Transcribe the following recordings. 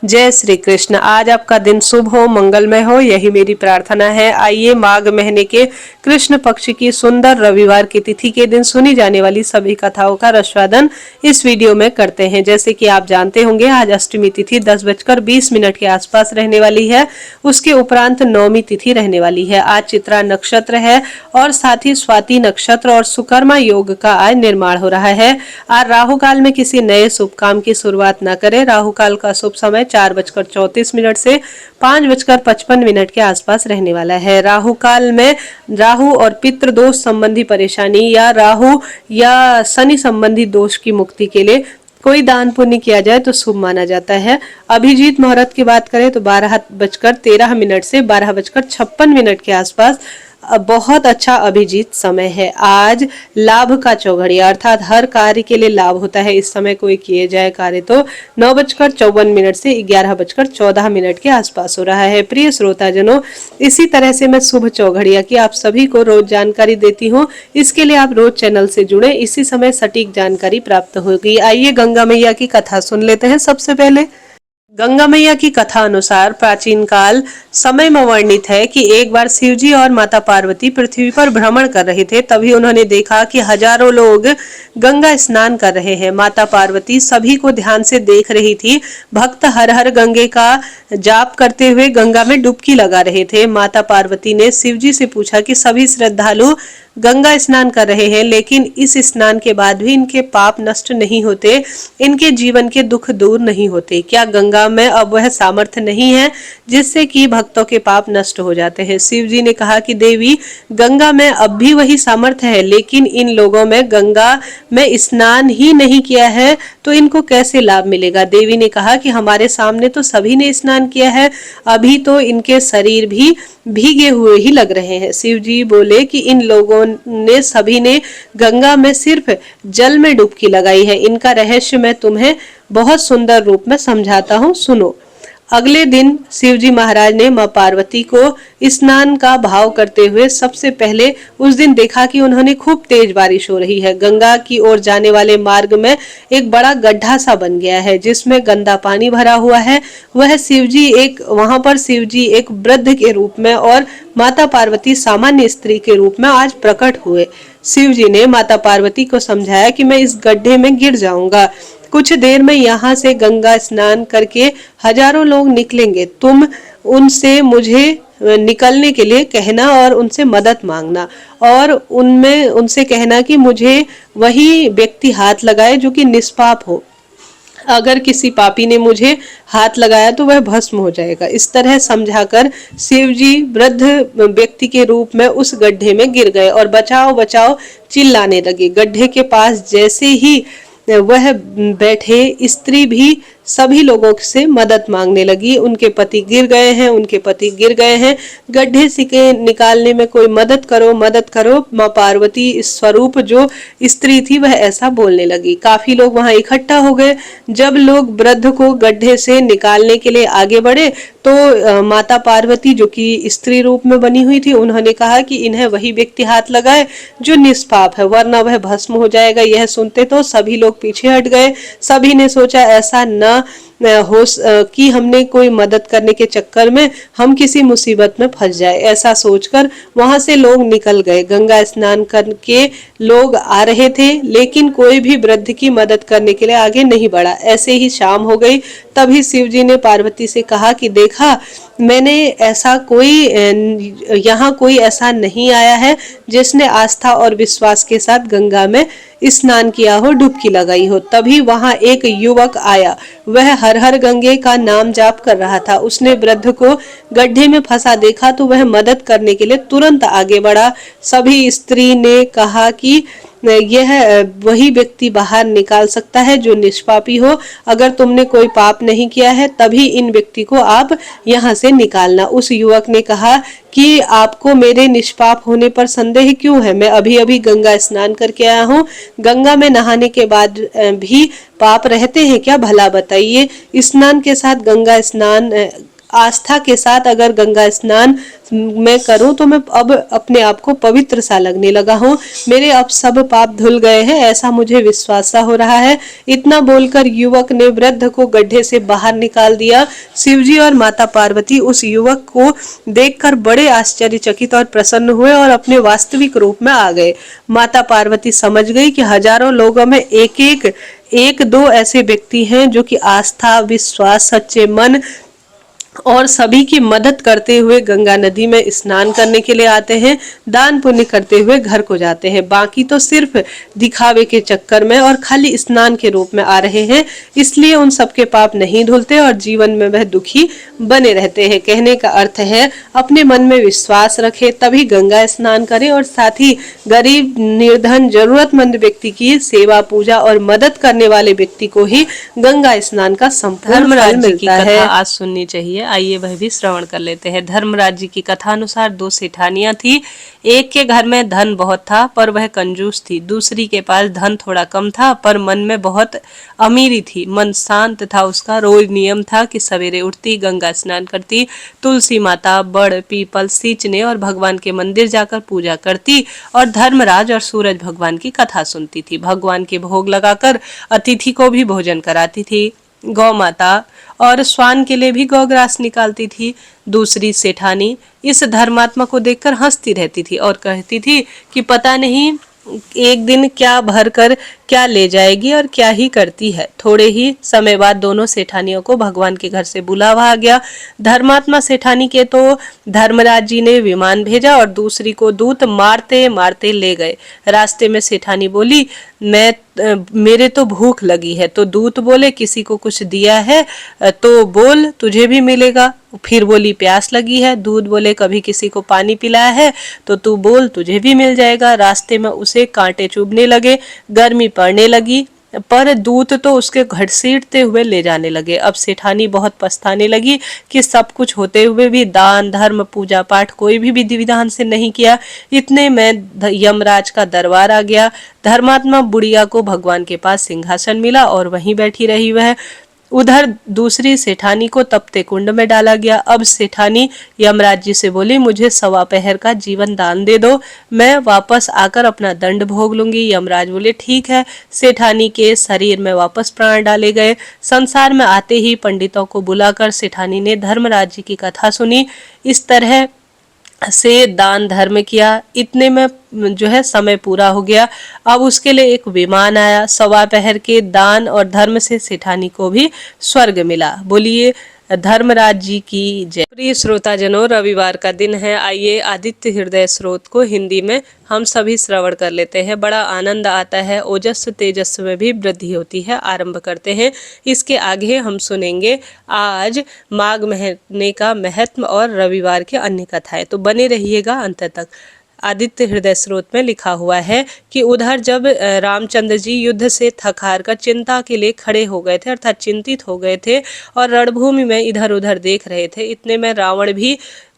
जय श्री कृष्ण। आज आपका दिन शुभ हो, मंगलमय हो, यही मेरी प्रार्थना है। आइए माघ महीने के कृष्ण पक्ष की सुंदर रविवार की तिथि के दिन सुनी जाने वाली सभी कथाओं का रसवादन इस वीडियो में करते हैं। जैसे कि आप जानते होंगे, आज अष्टमी तिथि 10:20 के आसपास रहने वाली है। उसके उपरांत नवमी तिथि रहने वाली है। आज चित्रा नक्षत्र है और साथ ही स्वाति नक्षत्र और सुकर्मा योग का आज निर्माण हो रहा है। आज राहु काल में किसी नए शुभ काम की शुरुआत न करें। राहु काल का शुभ समय 4:34 से 5:55 के आसपास रहने वाला है। राहु काल में राहु और पितृ दोष संबंधी परेशानी या राहु या शनि संबंधी दोष की मुक्ति के लिए कोई दान पुण्य किया जाए तो शुभ माना जाता है। अभिजीत मुहूर्त की बात करें तो 12:13 से 12:56 के आसपास बहुत अच्छा अभिजीत समय है। आज लाभ का चौघड़िया अर्थात हर कार्य के लिए लाभ होता है। इस समय कोई किए जाए कार्य तो 9:54 से 11:14 के आसपास हो रहा है। प्रिय श्रोताजनों, इसी तरह से मैं शुभ चौघड़िया की आप सभी को रोज जानकारी देती हूँ। इसके लिए आप रोज चैनल से जुड़े, इसी समय सटीक जानकारी प्राप्त होगी। आइए गंगा मैया की कथा सुन लेते हैं। सबसे पहले गंगा मैया की कथा अनुसार प्राचीन काल समय में वर्णित है कि एक बार शिवजी और माता पार्वती पृथ्वी पर भ्रमण कर रहे थे। तभी उन्होंने देखा कि हजारों लोग गंगा स्नान कर रहे हैं। माता पार्वती सभी को ध्यान से देख रही थी। भक्त हर हर गंगे का जाप करते हुए गंगा में डुबकी लगा रहे थे। माता पार्वती ने शिवजी से पूछा कि सभी श्रद्धालु गंगा स्नान कर रहे हैं, लेकिन इस स्नान के बाद भी इनके पाप नष्ट नहीं होते, इनके जीवन के दुख दूर नहीं होते। क्या गंगा में अब वह सामर्थ्य नहीं है जिससे कि भक्तों के पाप नष्ट हो जाते हैं? शिव जी ने कहा कि देवी, गंगा में अब भी वही सामर्थ्य है, लेकिन इन लोगों में गंगा में स्नान ही नहीं किया है तो इनको कैसे लाभ मिलेगा? देवी ने कहा कि हमारे सामने तो सभी ने स्नान किया है, अभी तो इनके शरीर भी भीगे हुए ही लग रहे हैं। शिव जी बोले कि इन लोगों ने सभी ने गंगा में सिर्फ जल में डुबकी लगाई है। इनका रहस्य मैं तुम्हें बहुत सुंदर रूप में समझाता हूँ, सुनो। अगले दिन शिवजी महाराज ने मां पार्वती को स्नान का भाव करते हुए सबसे पहले उस दिन देखा कि उन्होंने खूब तेज बारिश हो रही है। गंगा की ओर जाने वाले मार्ग में एक बड़ा गड्ढा सा बन गया है जिसमें गंदा पानी भरा हुआ है। वहां पर शिवजी एक वृद्ध के रूप में और माता पार्वती सामान्य स्त्री के रूप में आज प्रकट हुए। शिव जी ने माता पार्वती को समझाया कि मैं इस गड्ढे में गिर जाऊंगा। कुछ देर में यहाँ से गंगा स्नान करके हजारों लोग निकलेंगे। तुम उनसे मुझे निकलने के लिए कहना और उनसे मदद मांगना, और उनसे कहना कि मुझे वही व्यक्ति हाथ लगाए जो कि निष्पाप हो। अगर किसी पापी ने मुझे हाथ लगाया तो वह भस्म हो जाएगा। इस तरह समझाकर शिव जी वृद्ध व्यक्ति के रूप में उस गड्ढे में गिर गए और बचाओ बचाओ चिल्लाने लगे। गड्ढे के पास जैसे ही वह बैठे, स्त्री भी सभी लोगों से मदद मांगने लगी। उनके पति गिर गए हैं, उनके पति गिर गए हैं, गड्ढे से निकालने में कोई मदद करो, मदद करो। मां पार्वती स्वरूप जो स्त्री थी वह ऐसा बोलने लगी। काफी लोग वहां इकट्ठा हो गए। जब लोग वृद्ध को गड्ढे से निकालने के लिए आगे बढ़े तो माता पार्वती जो कि स्त्री रूप में बनी हुई थी, उन्होंने कहा कि इन्हें वही व्यक्ति हाथ लगाए जो निष्पाप है, वरना वह भस्म हो जाएगा। यह सुनते तो सभी लोग पीछे हट गए। सभी ने सोचा ऐसा न हो कि हमने कोई मदद करने के चक्कर में हम किसी मुसीबत में फंस जाए। ऐसा सोचकर वहां से लोग निकल गए। गंगा स्नान करके लोग आ रहे थे, लेकिन कोई भी वृद्ध की मदद करने के लिए आगे नहीं बढ़ा। ऐसे ही शाम हो गई। तभी शिव जी ने पार्वती से कहा कि देखा, मैंने यहाँ कोई ऐसा नहीं आया है जिसने आस्था और विश्वास के साथ गंगा में स्नान किया हो, डुबकी लगाई हो। तभी वहां एक युवक आया। वह हर हर गंगे का नाम जाप कर रहा था। उसने वृद्ध को गड्ढे में फंसा देखा तो वह मदद करने के लिए तुरंत आगे बढ़ा। सभी स्त्री ने कहा कि यह वही व्यक्ति बाहर निकाल सकता है जो निष्पापी हो। अगर तुमने कोई पाप नहीं किया है तभी इन व्यक्ति को आप यहाँ से निकालना। उस युवक ने कहा कि आपको मेरे निष्पाप होने पर संदेह क्यों है? मैं अभी अभी गंगा स्नान करके आया हूँ। गंगा में नहाने के बाद भी पाप रहते हैं क्या? भला बताइए। स्नान के साथ गंगा स्नान आस्था के साथ अगर गंगा स्नान मैं करूं तो मैं अब अपने आप को पवित्र सा लगने लगा हूं। मेरे अब सब पाप धुल गए हैं, ऐसा मुझे विश्वास सा हो रहा है। इतना बोलकर युवक ने वृद्ध को गड्ढे से बाहर निकाल दिया। शिवजी और माता पार्वती उस युवक को देखकर बड़े आश्चर्यचकित और प्रसन्न हुए और अपने वास्तविक रूप में आ गए। माता पार्वती समझ गई कि हजारों लोगों में एक दो ऐसे व्यक्ति हैं जो कि आस्था, विश्वास, सच्चे मन और सभी की मदद करते हुए गंगा नदी में स्नान करने के लिए आते हैं, दान पुण्य करते हुए घर को जाते हैं। बाकी तो सिर्फ दिखावे के चक्कर में और खाली स्नान के रूप में आ रहे हैं, इसलिए उन सबके पाप नहीं धुलते और जीवन में वह दुखी बने रहते हैं। कहने का अर्थ है अपने मन में विश्वास रखे तभी गंगा स्नान करें और साथ ही गरीब, निर्धन, जरूरतमंद व्यक्ति की सेवा, पूजा और मदद करने वाले व्यक्ति को ही गंगा स्नान का संपूर्ण फल मिलता है। आज सुननी चाहिए, आइए वह भी श्रवण कर लेते हैं। धर्मराज जी की कथा अनुसार 2 सेठानियां थी। एक के घर में धन बहुत था पर वह कंजूस थी। दूसरी के पास धन थोड़ा कम था पर मन में बहुत अमीरी थी। मन शांत था उसका। रोज नियम था कि सवेरे उठती, गंगा स्नान करती, तुलसी माता, बड़, पीपल सींचने और भगवान के मंदिर जाकर पूजा करती और धर्मराज और सूरज भगवान की कथा सुनती थी। भगवान के भोग लगाकर अतिथि को भी भोजन कराती थी। गौ माता और स्वान के लिए भी गौग्रास निकालती थी। दूसरी सेठानी इस धर्मात्मा को देखकर हंसती रहती थी और कहती थी कि पता नहीं एक दिन क्या भर कर क्या ले जाएगी और क्या ही करती है। थोड़े ही समय बाद दोनों सेठानियों को भगवान के घर से बुलावा आ गया। धर्मात्मा सेठानी के तो धर्मराज जी ने विमान भेजा और दूसरी को दूत मारते मारते ले गए। रास्ते में सेठानी बोली, मेरे तो भूख लगी है। तो दूत बोले, किसी को कुछ दिया है तो बोल, तुझे भी मिलेगा। फिर बोली, प्यास लगी है। दूत बोले, कभी किसी को पानी पिलाया है तो तू बोल, तुझे भी मिल जाएगा। रास्ते में उसे कांटे चुभने लगे, गर्मी पड़ने लगी पर दूत तो उसके घसीटते हुए ले जाने लगे। अब सेठानी बहुत पछताने लगी कि सब कुछ होते हुए भी दान, धर्म, पूजा पाठ कोई भी विधि विधान से नहीं किया। इतने में यमराज का दरबार आ गया। धर्मात्मा बुढ़िया को भगवान के पास सिंहासन मिला और वहीं बैठी रही वह। उधर दूसरी सेठानी को तपते कुंड में डाला गया। अब सेठानी यमराज जी से बोली, मुझे 1.25 पहर का जीवन दान दे दो, मैं वापस आकर अपना दंड भोग लूंगी। यमराज बोले, ठीक है। सेठानी के शरीर में वापस प्राण डाले गए। संसार में आते ही पंडितों को बुलाकर सेठानी ने धर्मराज जी की कथा सुनी। इस तरह से दान धर्म किया। इतने में जो है समय पूरा हो गया। अब उसके लिए एक विमान आया। 1.25 पहर के दान और धर्म से सेठानी को भी स्वर्ग मिला। बोलिए धर्मराज जी की जय। प्रिय श्रोताजनों, रविवार का दिन है। आइए आदित्य हृदय स्रोत को हिंदी में हम सभी श्रवण कर लेते हैं। बड़ा आनंद आता है, ओजस तेजस में भी वृद्धि होती है। आरंभ करते हैं। इसके आगे हम सुनेंगे आज माघ महीने का महत्व और रविवार के अन्य कथाएं। तो बने रहिएगा अंत तक। आदित्य हृदय स्रोत में लिखा हुआ है कि उधर जब रामचंद्र जी युद्ध से थक हार कर चिंता के लिए खड़े हो गए थे, अर्थात चिंतित हो गए थे और रणभूमि में इधर उधर देख रहे थे, इतने में रावण भी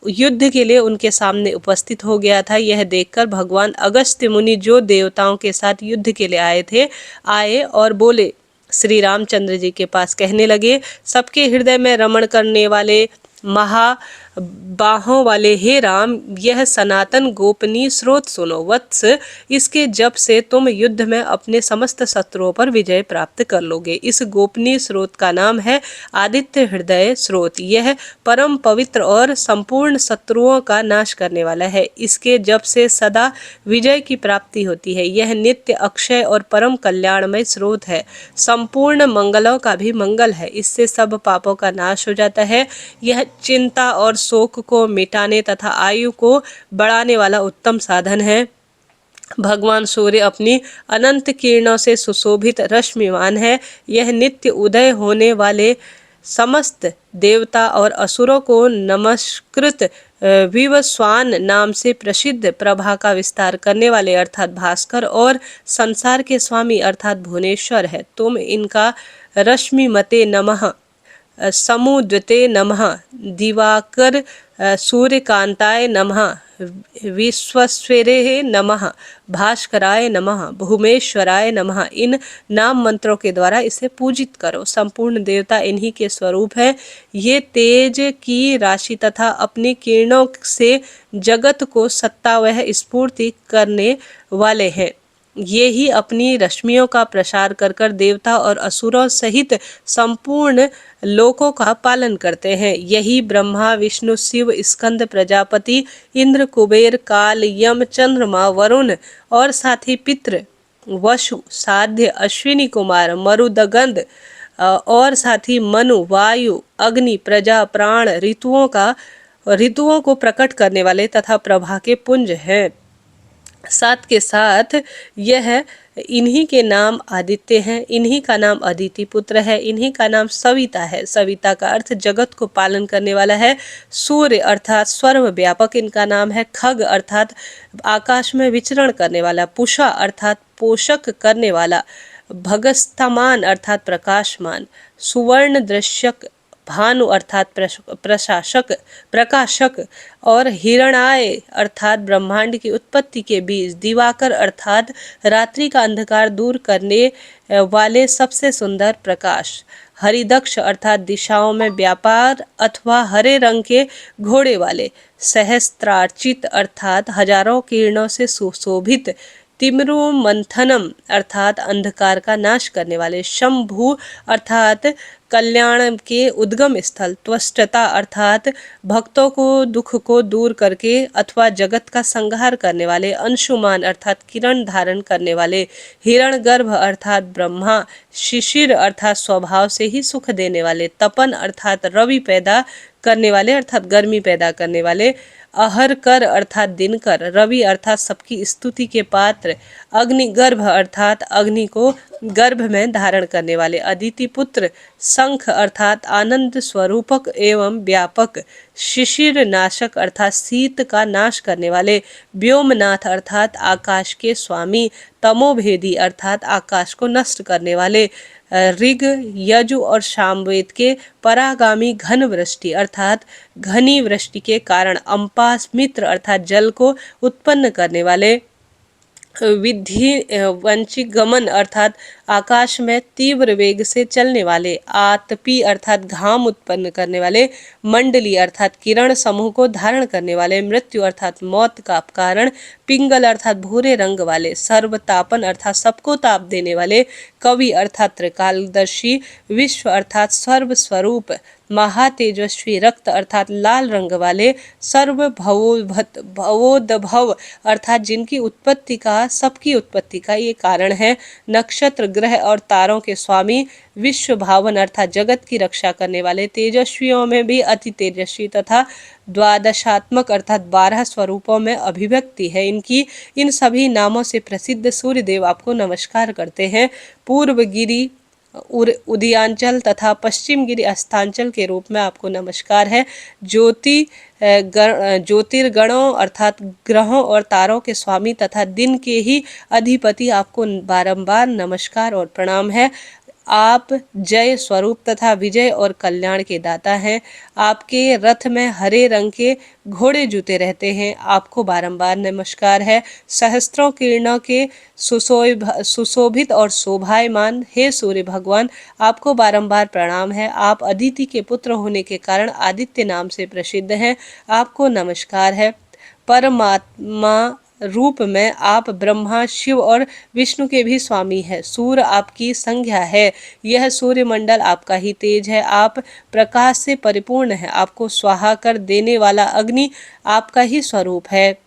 युद्ध के लिए उनके सामने उपस्थित हो गया था। यह देखकर भगवान अगस्त्य मुनि जो देवताओं के साथ युद्ध के लिए आए और बोले, श्री रामचंद्र जी के पास कहने लगे, सबके हृदय में रमण करने वाले महा बाहों वाले हे राम, यह सनातन गोपनीय स्रोत सुनो। वत्स, इसके जप से तुम युद्ध में अपने समस्त शत्रुओं पर विजय प्राप्त कर लोगे। इस गोपनीय स्रोत का नाम है आदित्य हृदय स्रोत। यह परम पवित्र और संपूर्ण शत्रुओं का नाश करने वाला है। इसके जप से सदा विजय की प्राप्ति होती है। यह नित्य, अक्षय और परम कल्याणमय स्रोत है। संपूर्ण मंगलों का भी मंगल है। इससे सब पापों का नाश हो जाता है। यह चिंता और शोक को मिटाने तथा आयु को बढ़ाने वाला उत्तम साधन है। भगवान सूर्य अपनी अनंत किरणों से सुशोभित रश्मिवान है। यह नित्य उदय होने वाले समस्त देवता और असुरों को नमस्कृत विवस्वान नाम से प्रसिद्ध प्रभा का विस्तार करने वाले अर्थात भास्कर और संसार के स्वामी अर्थात भुवनेश्वर है। तुम इनका रश्मिमते नमः, समुद्रते नमः, दिवाकर सूर्यकांताय नमः, विश्वेश्वरे नमः, भास्कराय नमः, भूमेश्वराय नमः। इन नाम मंत्रों के द्वारा इसे पूजित करो। संपूर्ण देवता इन्हीं के स्वरूप है। ये तेज की राशि तथा अपनी किरणों से जगत को सत्ता व स्फूर्ति करने वाले हैं। ये ही अपनी रश्मियों का प्रसार कर कर देवता और असुरों सहित संपूर्ण लोकों का पालन करते हैं। यही ब्रह्मा, विष्णु, शिव, स्कंद, प्रजापति, इंद्र, कुबेर, काल, यम, चंद्रमा, वरुण और साथी पितृ, वसु, साध्य, अश्विनी कुमार, मरुदगंध और साथी मनु, वायु, अग्नि, प्रजा, प्राण, ऋतुओं को प्रकट करने वाले तथा प्रभा के पुंज हैं। साथ के साथ यह इन्हीं के नाम आदित्य हैं, इन्हीं का नाम अदिति पुत्र है, इन्हीं का नाम सविता है। सविता का अर्थ जगत को पालन करने वाला है। सूर्य अर्थात सर्वव्यापक इनका नाम है। खग अर्थात आकाश में विचरण करने वाला। पुषा अर्थात पोषक करने वाला। भगस्तमान अर्थात प्रकाशमान। सुवर्ण दृश्यक, भानु अर्थात प्रकाशक और हिरणाय अर्थात ब्रह्मांड की उत्पत्ति के बीज। दिवाकर अर्थात रात्रि का अंधकार दूर करने वाले सबसे सुंदर प्रकाश। हरिदक्ष अर्थात दिशाओं में व्यापार अथवा हरे रंग के घोड़े वाले। सहस्त्रार्चित अर्थात हजारों किरणों से सुशोभित। तिमरु मंथनम अर्थात अंधकार का नाश करने वाले। शंभु अर्थात कल्याण के उद्गम स्थल। त्वष्टता अर्थात भक्तों को दुख को दूर करके अथवा जगत का संहार करने वाले। अंशुमान अर्थात किरण धारण करने वाले। हिरण्यगर्भ अर्थात ब्रह्मा। शिशिर अर्थात स्वभाव से ही सुख देने वाले। तपन अर्थात रवि पैदा करने वाले अर्थात गर्मी पैदा करने वाले। अहरकर अर्थात दिनकर। रवि अर्थात सबकी स्तुति के पात्र। अग्निगर्भ अर्थात अग्नि को गर्भ में धारण करने वाले। अदिति पुत्र। शंख अर्थात आनंद स्वरूपक एवं व्यापक। शिशिर नाशक अर्थात शीत का नाश करने वाले। व्योमनाथ अर्थात आकाश के स्वामी। तमोभेदी अर्थात आकाश को नष्ट करने वाले। ऋग, यजु और सामवेद के परागामी। घन वृष्टि अर्थात घनी वृष्टि के कारण। अंपास मित्र अर्थात जल को उत्पन्न करने वाले। विधि वंचिक गमन अर्थात आकाश में तीव्र वेग से चलने वाले। आतपी अर्थात घाम उत्पन्न करने वाले। मंडली अर्थात किरण समूह को धारण करने वाले। मृत्यु अर्थात मौत का कारण। पिंगल अर्थात भूरे रंग वाले। सर्वतापन अर्थात सबको ताप देने वाले। कवि अर्थात त्रिकालदर्शी। विश्व अर्थात सर्व स्वरूप। महातेजस्वी रक्त अर्थात लाल रंग वाले। सर्व भवोद्भव अर्थात जिनकी उत्पत्ति का सबकी उत्पत्ति का ये कारण है। नक्षत्र, ग्रह और तारों के स्वामी। विश्व भावन अर्थात जगत की रक्षा करने वाले। तेजस्वियों में भी अति तेजस्वी तथा द्वादशात्मक अर्थात 12 स्वरूपों में अभिव्यक्ति है इनकी। इन सभी नामों से प्रसिद्ध सूर्य देव आपको नमस्कार करते हैं। पूर्व गिरि उदयांचल तथा पश्चिम गिरि अस्तांचल के रूप में आपको नमस्कार है। ज्योतिर्गणों अर्थात ग्रहों और तारों के स्वामी तथा दिन के ही अधिपति आपको बारंबार नमस्कार और प्रणाम है। आप जय स्वरूप तथा विजय और कल्याण के दाता हैं। आपके रथ में हरे रंग के घोड़े जूते रहते हैं। आपको बारंबार नमस्कार है। सहस्त्रों किरणों के सुशोभित और शोभायमान हे सूर्य भगवान, आपको बारंबार प्रणाम है। आप अदिति के पुत्र होने के कारण आदित्य नाम से प्रसिद्ध हैं। आपको नमस्कार है। परमात्मा रूप में आप ब्रह्मा, शिव और विष्णु के भी स्वामी है। सूर्य आपकी संज्ञा है। यह सूर्य मंडल आपका ही तेज है। आप प्रकाश से परिपूर्ण है। आपको स्वाहा कर देने वाला अग्नि आपका ही स्वरूप है।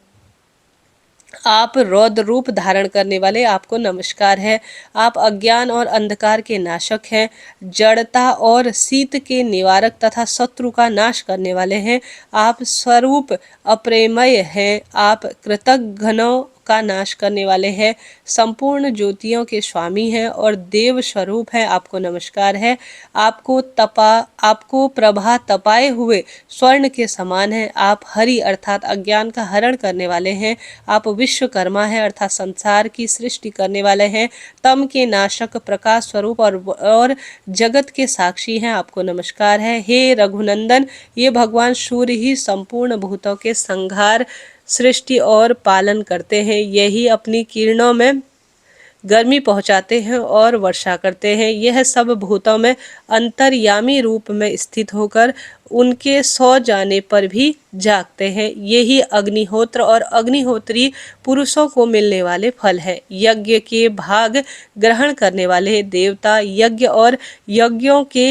आप रौद्र रूप धारण करने वाले, आपको नमस्कार है। आप अज्ञान और अंधकार के नाशक हैं। जड़ता और शीत के निवारक तथा शत्रु का नाश करने वाले हैं। आप स्वरूप अप्रेमय हैं। आप कृतघ्नों का नाश करने वाले हैं। संपूर्ण ज्योतियों के स्वामी हैं और देव स्वरूप हैं। आपको नमस्कार है। आपको प्रभा तपाए हुए स्वर्ण के समान है। आप हरि अर्थात अज्ञान का हरण करने वाले हैं। आप विश्वकर्मा है अर्थात संसार की सृष्टि करने वाले हैं। तम के नाशक, प्रकाश स्वरूप और जगत के साक्षी हैं। आपको नमस्कार है। हे रघुनंदन, ये भगवान सूर्य ही संपूर्ण भूतों के संहार सृष्टि और पालन करते हैं। यही अपनी किरणों में गर्मी पहुंचाते हैं और वर्षा करते हैं। यह सब भूतों में अंतर्यामी रूप में स्थित होकर उनके सो जाने पर भी जागते हैं। यही अग्निहोत्र और अग्निहोत्री पुरुषों को मिलने वाले फल है। यज्ञ के भाग ग्रहण करने वाले देवता यज्ञ और यज्ञों के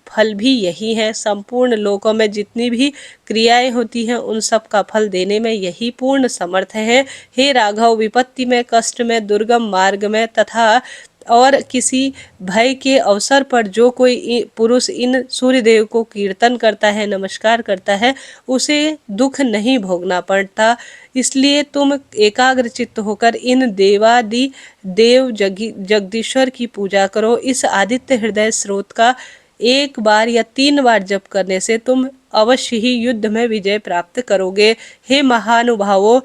फल भी यही है। संपूर्ण लोकों में जितनी भी क्रियाएं होती हैं उन सब का फल देने में यही पूर्ण समर्थ है। हे राघव, विपत्ति में, कष्ट में, दुर्गम मार्ग में तथा और किसी भय के अवसर पर जो कोई पुरुष इन सूर्यदेव को कीर्तन करता है, नमस्कार करता है, उसे दुख नहीं भोगना पड़ता। इसलिए तुम एकाग्र चित्त होकर इन देवादि देव जगदीश्वर की पूजा करो। इस आदित्य हृदय स्रोत का 1 बार या 3 बार जप करने से तुम अवश्य ही युद्ध में विजय प्राप्त करोगे। हे महानुभावों,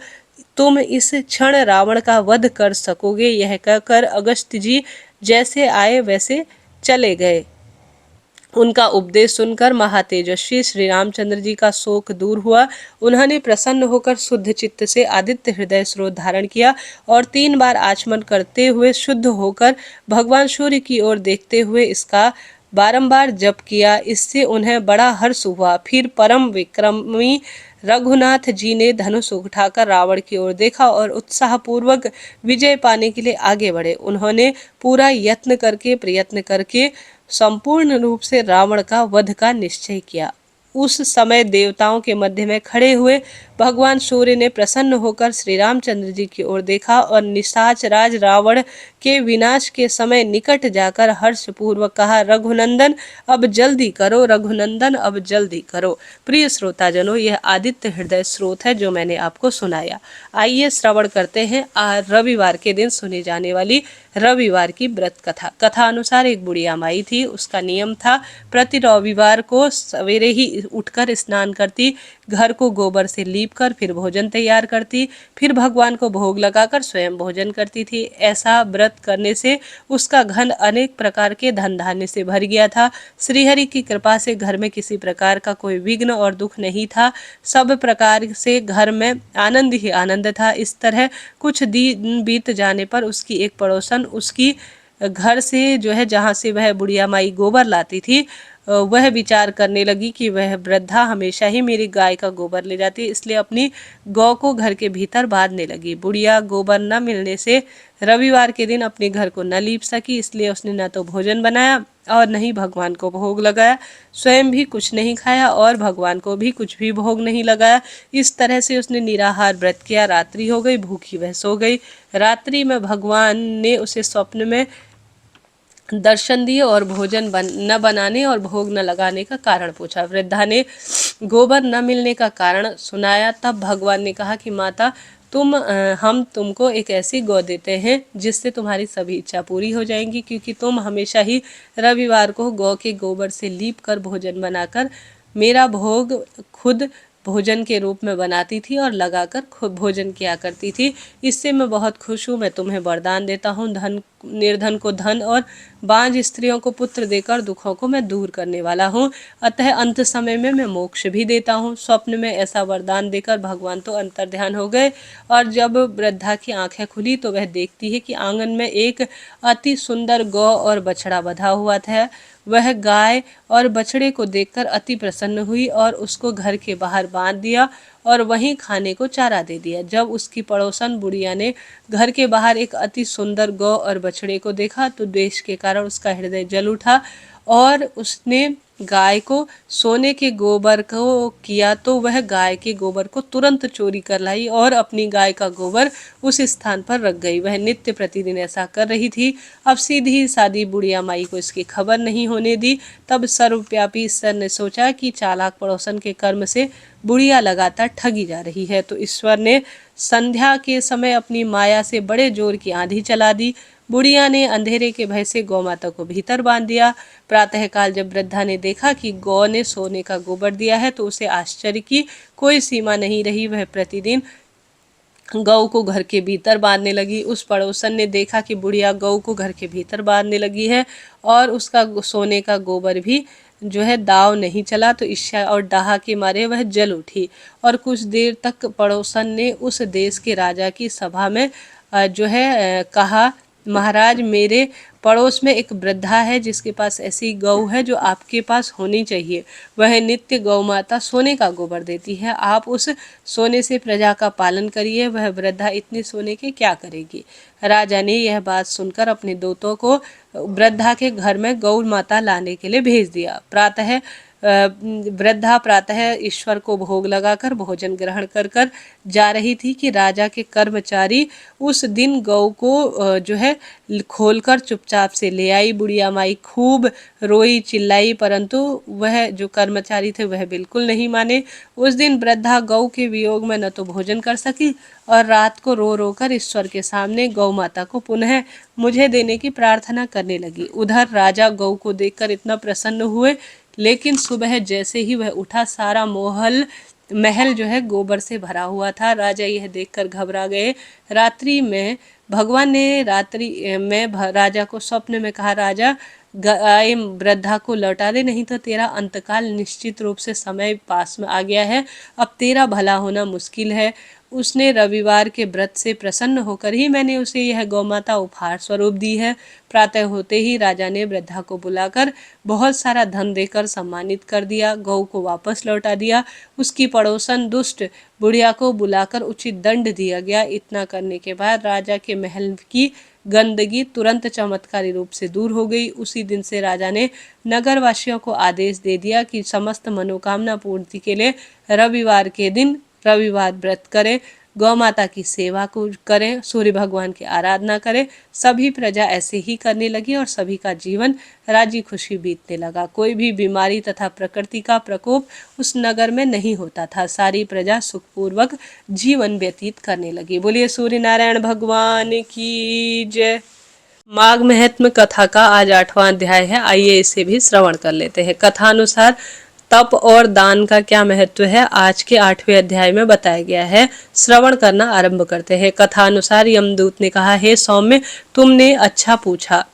तुम इस क्षण रावण का वध कर सकोगे। यह कहकर अगस्त्य जी जैसे आए वैसे चले गए। उनका उपदेश सुनकर महातेजस्वी श्री रामचंद्र जी का शोक दूर हुआ। उन्होंने प्रसन्न होकर शुद्ध चित्त से आदित्य हृदय स्रोत धारण किया और 3 बार आचमन करते हुए शुद्ध होकर भगवान सूर्य की ओर देखते हुए इसका बारंबार जप किया। इससे उन्हें बड़ा हर्ष हुआ। फिर परम विक्रमी रघुनाथ जी ने धनुष उठाकर रावण की ओर देखा और उत्साहपूर्वक विजय पाने के लिए आगे बढ़े। उन्होंने पूरा प्रयत्न करके संपूर्ण रूप से रावण का वध का निश्चय किया। उस समय देवताओं के मध्य में खड़े हुए भगवान सूर्य ने प्रसन्न होकर श्री रामचंद्र जी की ओर देखा और निशाच राज रावण के विनाश के समय निकट जाकर हर्षपूर्वक कहा, रघुनंदन अब जल्दी करो, रघुनंदन अब जल्दी करो। प्रिय श्रोताजनों, यह आदित्य हृदय स्रोत है जो मैंने आपको सुनाया। आइए श्रवण करते हैं रविवार के दिन सुनी जाने वाली रविवार की व्रत कथा। कथा अनुसार एक बुढ़िया माई थी। उसका नियम था प्रति रविवार को सवेरे ही उठकर स्नान करती, घर को गोबर से लीप कर फिर भोजन तैयार करती, फिर भगवान को भोग लगाकर स्वयं भोजन करती थी। ऐसा व्रत करने से उसका घर अनेक प्रकार के धन धान्य से भर गया था। श्रीहरि की कृपा से घर में किसी प्रकार का कोई विघ्न और दुख नहीं था। सब प्रकार से घर में आनंद ही आनंद था। इस तरह कुछ दिन बीत जाने पर उसकी एक पड़ोसन उसकी घर से जो है जहाँ से वह बुढ़िया माई गोबर लाती थी, वह विचार करने लगी कि वह वृद्धा हमेशा ही मेरी गाय का गोबर ले जाती है, इसलिए अपनी गौ को घर के भीतर बांधने लगी। बुढ़िया गोबर न मिलने से रविवार के दिन अपने घर को न लीप सकी, इसलिए उसने न तो भोजन बनाया और न ही भगवान को भोग लगाया। स्वयं भी कुछ नहीं खाया और भगवान को भी कुछ भी भोग नहीं लगाया। इस तरह से उसने निराहार व्रत किया। रात्रि हो गई, भूखी वह सो गई। रात्रि में भगवान ने उसे स्वप्न में दर्शन दिए और भोजन न बनाने और भोग न लगाने का कारण पूछा। वृद्धा ने गोबर न मिलने का कारण सुनाया। तब भगवान ने कहा कि माता, हम तुमको एक ऐसी गौ देते हैं जिससे तुम्हारी सभी इच्छा पूरी हो जाएंगी, क्योंकि तुम हमेशा ही रविवार को गौ के गोबर से लीप कर भोजन बनाकर मेरा भोग खुद भोजन के रूप में बनाती थी और लगाकर खुद भोजन किया करती थी। इससे मैं बहुत खुश हूँ। मैं तुम्हें वरदान देता हूँ, निर्धन को धन और बांझ स्त्रियों को पुत्र देकर दुखों को मैं दूर करने वाला हूँ। अतः अंत समय में मैं मोक्ष भी देता हूँ। स्वप्न में ऐसा वरदान देकर भगवान तो अंतर्ध्यान हो गए और जब वृद्धा की आंखें खुली तो वह देखती है कि आंगन में एक अति सुंदर गौ और बछड़ा बंधा हुआ था। वह गाय और बछड़े को देखकर अति प्रसन्न हुई और उसको घर के बाहर बांध दिया और वहीं खाने को चारा दे दिया। जब उसकी पड़ोसन बुढ़िया ने घर के बाहर एक अति सुंदर गौ और बछड़े को देखा तो द्वेष के कारण उसका हृदय जल उठा और उसने गाय को सोने के गोबर को किया तो वह गाय के गोबर को तुरंत चोरी कर लाई और अपनी गाय का गोबर उस स्थान पर रख गई। वह नित्य प्रतिदिन ऐसा कर रही थी। अब सीधी सादी बुढ़िया माई को इसकी खबर नहीं होने दी। तब सर्वव्यापी ईश्वर ने सोचा कि चालाक पड़ोसन के कर्म से बुढ़िया लगातार ठगी जा रही है, तो ईश्वर ने संध्या के समय अपनी माया से बड़े जोर की आंधी चला दी। बुढ़िया ने अंधेरे के भय से गौ माता को भीतर बांध दिया। प्रातःकाल जब वृद्धा ने देखा कि गौ ने सोने का गोबर दिया है तो उसे आश्चर्य की कोई सीमा नहीं रही। वह प्रतिदिन गौ को घर के भीतर बांधने लगी। उस पड़ोसन ने देखा कि बुढ़िया गौ को घर के भीतर बांधने लगी है और उसका सोने का गोबर भी जो है दाव नहीं चला तो ईर्ष्या और डाह के मारे वह जल उठी और कुछ देर तक पड़ोसन ने उस देश के राजा की सभा में जो है कहा, महाराज मेरे पड़ोस में एक वृद्धा है जिसके पास ऐसी गौ है जो आपके पास होनी चाहिए। वह नित्य गौ माता सोने का गोबर देती है, आप उस सोने से प्रजा का पालन करिए। वह वृद्धा इतने सोने के क्या करेगी। राजा ने यह बात सुनकर अपने दूतों को वृद्धा के घर में गौ माता लाने के लिए भेज दिया। वृद्धा प्रातः ईश्वर को भोग लगाकर भोजन ग्रहण कर कर जा रही थी कि राजा के कर्मचारी उस दिन गौ को जो है खोलकर चुपचाप से ले आई। बुढ़िया माई खूब रोई चिल्लाई, परंतु वह जो कर्मचारी थे वह बिल्कुल नहीं माने। उस दिन वृद्धा गौ के वियोग में न तो भोजन कर सकी और रात को रो रो कर ईश्वर के सामने गौ माता को पुनः मुझे देने की प्रार्थना करने लगी। उधर राजा गौ को देखकर इतना प्रसन्न हुए, लेकिन सुबह जैसे ही वह उठा सारा महल जो है गोबर से भरा हुआ था। राजा यह देखकर घबरा गए। रात्रि में भगवान ने राजा को स्वप्न में कहा, राजा गाय वृद्धा को लौटा दे, नहीं तो तेरा अंतकाल निश्चित रूप से समय पास में आ गया है, अब तेरा भला होना मुश्किल है। उसने रविवार के व्रत से प्रसन्न होकर ही मैंने उसे यह गौमाता उपहार स्वरूप दी है। प्रातः होते ही राजा ने वृद्धा को बुलाकर बहुत सारा धन देकर सम्मानित कर दिया, गौ को वापस लौटा दिया। उसकी पड़ोसन दुष्ट बुढ़िया को बुलाकर उचित दंड दिया गया। इतना करने के बाद राजा के महल की गंदगी तुरंत चमत्कारी रूप से दूर हो गई। उसी दिन से राजा ने नगरवासियों को आदेश दे दिया कि समस्त मनोकामना पूर्ति के लिए रविवार के दिन रविवार व्रत करें, गौ माता की सेवा को करें, सूर्य भगवान की आराधना करें। सभी प्रजा ऐसे ही करने लगी और सभी का जीवन राजी खुशी बीतने लगा। कोई भी बीमारी तथा प्रकृति का प्रकोप उस नगर में नहीं होता था। सारी प्रजा सुखपूर्वक जीवन व्यतीत करने लगी। बोलिए सूर्य नारायण भगवान की जय। माघ महात्म्य कथा का आज 8वां अध्याय है। आइए इसे भी श्रवण कर लेते हैं। कथानुसार तप और दान का क्या महत्व है आज के 8वें अध्याय में बताया गया है। श्रवण करना आरंभ करते हैं। कथानुसार यमदूत ने कहा, हे सौम्य, तुमने अच्छा पूछा।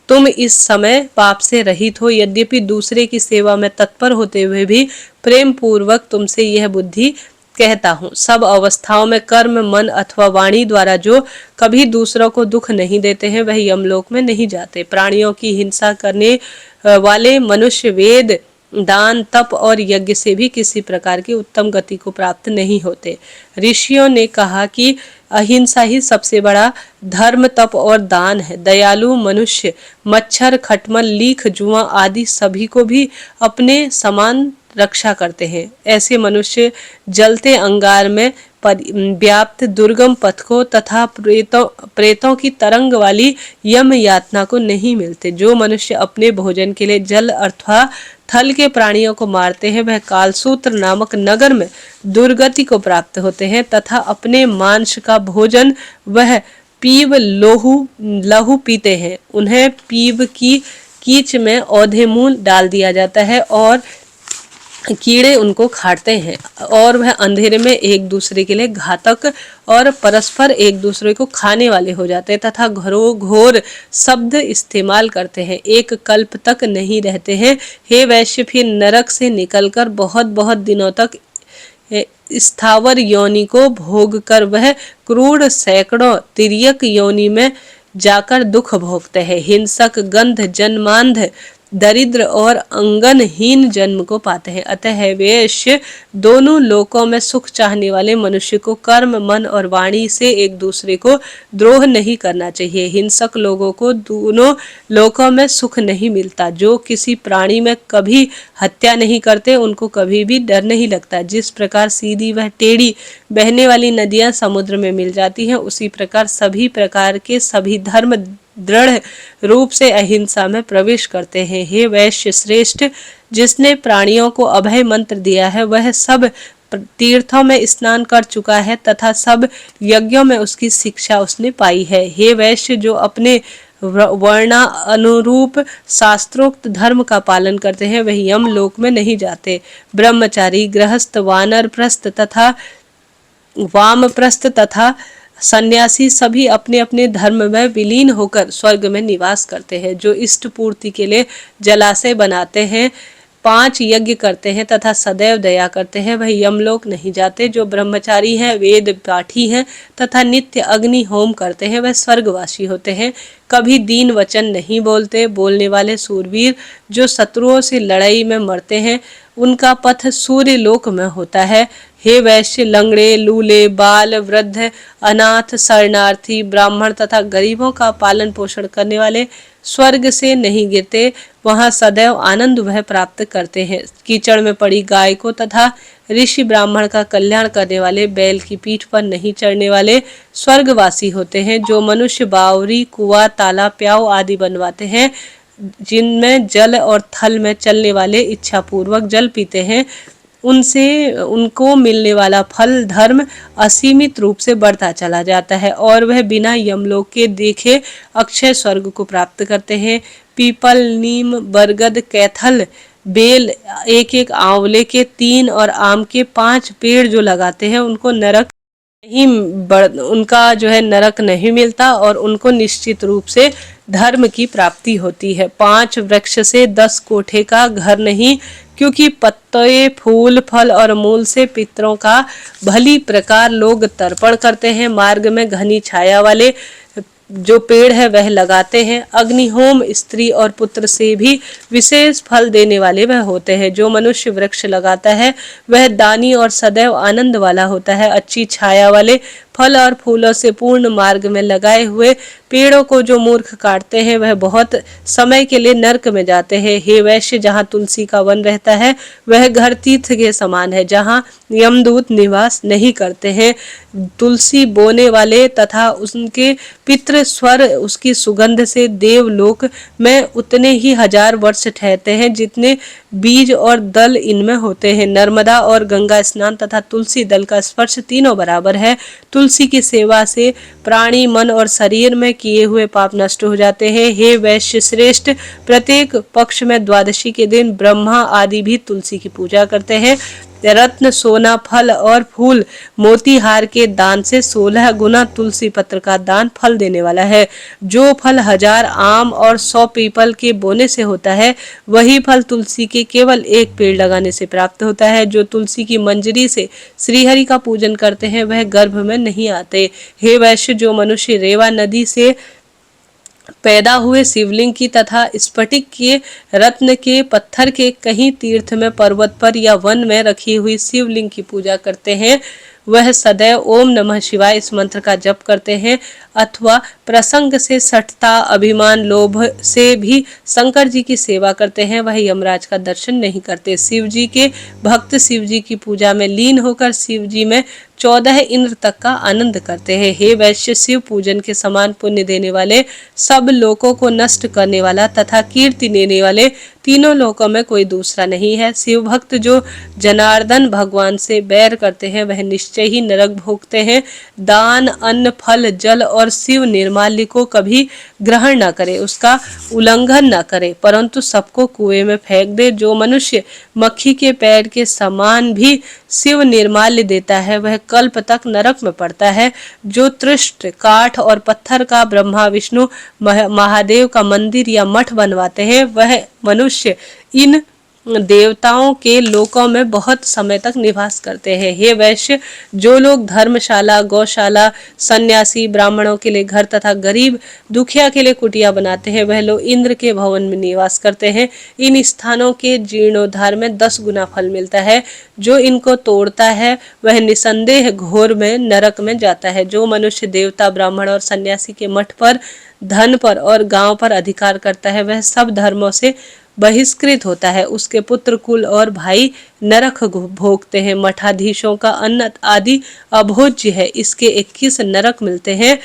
तुम इस समय पाप से रहित हो, यद्यपि दूसरे की सेवा में तत्पर होते हुए भी प्रेम पूर्वक तुमसे यह बुद्धि कहता हूँ। सब अवस्थाओं में कर्म, मन अथवा वाणी द्वारा जो कभी दूसरों को दुख नहीं देते हैं वह यमलोक में नहीं जाते। प्राणियों की हिंसा करने वाले मनुष्य वेद, दान, तप और यज्ञ से भी किसी प्रकार की उत्तम गति को प्राप्त नहीं होते। ऋषियों ने कहा कि अहिंसा ही सबसे बड़ा धर्म, तप और दान है। दयालु मनुष्य मच्छर, खटमल, लीख, जुआ आदि सभी को भी अपने समान रक्षा करते हैं। ऐसे मनुष्य जलते अंगार में व्याप्त दुर्गम पथ को तथा प्रेतों की तरंग वाली यम यातना को नहीं मिलते। जो मनुष्य अपने भोजन के लिए जल अथवा थल के प्राणियों को मारते हैं वह कालसूत्र नामक नगर में दुर्गति को प्राप्त होते हैं तथा अपने मांस का भोजन वह पीव लहू पीते हैं। उन्हें पीव की कीच में औधे मूल डाल दिया जाता है और कीड़े उनको खाते हैं और वह अंधेरे में एक दूसरे के लिए घातक और परस्पर एक दूसरे को खाने वाले हो जाते हैं तथा घोर शब्द इस्तेमाल करते हैं। एक कल्प तक नहीं रहते हैं। हे वैश्य, फिर नरक से निकलकर बहुत बहुत दिनों तक स्थावर योनि को भोग कर वह क्रूर सैकड़ों तिर्यक योनि में जाकर दुख भोगते हैं। हिंसक, गंध, जन्मांध, दरिद्र और अंगनहीन जन्म को पाते हैं। अतः वैश्य दोनों लोकों में सुख चाहने वाले मनुष्य को कर्म, मन और वाणी से एक दूसरे को द्रोह नहीं करना चाहिए। हिंसक लोगों को दोनों लोकों में सुख नहीं मिलता। जो किसी प्राणी में कभी हत्या नहीं करते उनको कभी भी डर नहीं लगता। जिस प्रकार सीधी व टेढ़ी बहने वाली नदियां समुद्र में मिल जाती हैं, उसी प्रकार सभी प्रकार के सभी धर्म दृढ़ रूप से अहिंसा में प्रवेश करते हैं। हे वैश्य श्रेष्ठ, जिसने प्राणियों को अभय मंत्र दिया है वह सब तीर्थों में स्नान कर चुका है तथा सब यज्ञों में उसकी शिक्षा उसने पाई है। हे वैश्य, जो अपने वर्णा अनुरूप शास्त्रोक्त धर्म का पालन करते हैं वह यम लोक में नहीं जाते। ब्रह्मचारी, गृहस्थ, वानरप्रस्थ तथा वामप्रस्थ तथा सन्यासी सभी अपने अपने धर्म में विलीन होकर स्वर्ग में निवास करते हैं। जो इष्ट पूर्ति के लिए जलाशय बनाते हैं 5 यज्ञ करते हैं तथा सदैव दया करते हैं वह यमलोक नहीं जाते। जो ब्रह्मचारी हैं, वेद पाठी हैं तथा नित्य अग्नि होम करते हैं वह स्वर्गवासी होते हैं। कभी दीन वचन नहीं बोलते। बोलने वाले सूरवीर जो शत्रुओं से लड़ाई में मरते हैं उनका पथ सूर्य लोक में होता है। हे वैश्य, लंगड़े, लूले, बाल, वृद्ध, अनाथ, शरणार्थी, ब्राह्मण तथा गरीबों का पालन पोषण करने वाले स्वर्ग से नहीं गिरते, वहां सदैव आनंद वह प्राप्त करते हैं। कीचड़ में पड़ी गाय को तथा ऋषि ब्राह्मण का कल्याण करने वाले बैल की पीठ पर नहीं चढ़ने वाले स्वर्गवासी होते हैं। जो मनुष्य बावरी, कुआं, तालाब, प्याऊ आदि बनवाते हैं जिनमें जल और थल में चलने वाले इच्छा पूर्वक जल पीते हैं उनसे उनको मिलने वाला फल धर्म असीमित रूप से बढ़ता चला जाता है और वह बिना यमलोक के देखे अक्षय स्वर्ग को प्राप्त करते हैं। पीपल, नीम, बरगद, कैथल, बेल, एक आंवले के 3 और आम के 5 पेड़ जो लगाते हैं उनको उनका जो है नरक नहीं मिलता और उनको निश्चित रूप से धर्म की प्राप्ति होती है। 5 वृक्ष से 10 कोठे का घर नहीं, क्योंकि पत्ते, फूल, फल और मूल से पितरों का भली प्रकार लोग तर्पण करते हैं। मार्ग में घनी छाया वाले जो पेड़ है वह लगाते हैं। अग्निहोम स्त्री और पुत्र से भी विशेष फल देने वाले वह होते हैं। जो मनुष्य वृक्ष लगाता है वह दानी और सदैव आनंद वाला होता है। अच्छी छाया वाले फल और फूलों से पूर्ण मार्ग में लगाए हुए पेड़ों को जो मूर्ख काटते हैं वह बहुत समय के लिए नरक में जाते हैं। हे वैश्य, जहाँ तुलसी का वन रहता है वह घर तीर्थ के समान है जहाँ यमदूत निवास नहीं करते हैं। तुलसी बोने वाले तथा उनके पितृ स्वर उसकी सुगंध से देवलोक में उतने ही 1000 वर्ष ठहरते हैं जितने बीज और दल इनमें होते हैं। नर्मदा और गंगा स्नान तथा तुलसी दल का स्पर्श तीनों बराबर है। तुलसी की सेवा से प्राणी, मन और शरीर में किए हुए पाप नष्ट हो जाते हैं। हे वैश्य श्रेष्ठ, प्रत्येक पक्ष में द्वादशी के दिन ब्रह्मा आदि भी तुलसी की पूजा करते हैं। रत्न, सोना, फल और फूल, मोतीहार के दान से 16 गुना तुलसी पत्र का दान फल देने वाला है। जो फल 1000 आम और 100 पीपल के बोने से होता है वही फल तुलसी के केवल एक पेड़ लगाने से प्राप्त होता है। जो तुलसी की मंजरी से श्रीहरि का पूजन करते हैं वह गर्भ में नहीं आते। हे वैश्य, जो मनुष्य रेवा नदी से पैदा हुए शिवलिंग की तथा स्फटिक के, रत्न के, पत्थर के, कहीं तीर्थ में, पर्वत पर या वन में रखी हुई शिवलिंग की पूजा करते हैं वह सदैव ओम नमः शिवाय इस मंत्र का जप करते हैं अथवा प्रसंग से सठता, अभिमान, लोभ से भी शंकर जी की सेवा करते हैं वह यमराज का दर्शन नहीं करते। शिव जी के भक्त शिव जी की पूजा में लीन होकर शिव जी में 14 इंद्र तक का आनंद करते हैं। हे वैश्य, शिव पूजन के समान पुण्य देने वाले, सब लोकों को नष्ट करने वाला तथा कीर्ति देने वाले तीनों लोकों में कोई दूसरा नहीं है। शिव भक्त जो जनार्दन भगवान से बैर करते हैं वह निश्चय ही नरक भोगते हैं। दान, अन्न, फल, जल और शिव निर्माल्य को कभी ग्रहण न करे, उसका उल्लंघन न करे, परंतु सबको कुएं में फेंक दे। जो मनुष्य मक्खी के पैर के समान भी शिव निर्माल्य देता है वह कल्प तक नरक में पड़ता है। जो तृष्ट, काठ और पत्थर का ब्रह्मा, विष्णु, महादेव का मंदिर या मठ बनवाते हैं वह मनुष्य इन देवताओं के लोकों में बहुत समय तक निवास करते हैं। हे वैश्य, जो लोग धर्मशाला, गौशाला, सन्यासी, ब्राह्मणों के लिए घर तथा गरीब दुखिया के लिए कुटिया बनाते हैं वह लोग इंद्र के भवन में निवास करते हैं। इन स्थानों के जीर्णोद्धार में 10 गुना फल मिलता है। जो इनको तोड़ता है वह निसंदेह घोर में नरक में जाता है। जो मनुष्य देवता, ब्राह्मण और सन्यासी के मठ पर, धन पर और गांव पर अधिकार करता है वह सब धर्मों से बहिष्कृत होता है। उसके पुत्र, कुल और भाई नरक भोगते हैं। मठाधीशों का अन्न आदि अभोज्य है। इसके 21 नरक मिलते हैं।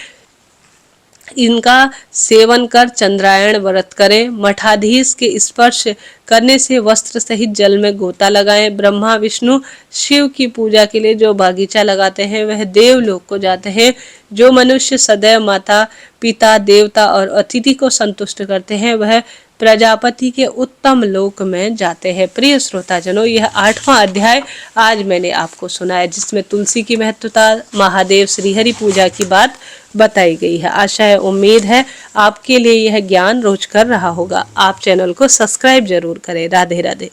इनका सेवन कर चंद्रायण व्रत करें। मठाधीश के स्पर्श करने से वस्त्र सहित जल में गोता लगाएं। ब्रह्मा, विष्णु, शिव की पूजा के लिए जो बागीचा लगाते हैं वह देवलोक को जाते हैं। जो मनुष्य सदैव माता, पिता, देवता और अतिथि को संतुष्ट करते हैं वह प्रजापति के उत्तम लोक में जाते हैं। प्रिय श्रोताजनों, यह 8वां अध्याय आज मैंने आपको सुनाया जिसमें तुलसी की महत्वता, महादेव श्रीहरि पूजा की बात बताई गई है। आशा है, उम्मीद है आपके लिए यह ज्ञान रोचकर रहा होगा। आप चैनल को सब्सक्राइब जरूर करें। राधे राधे।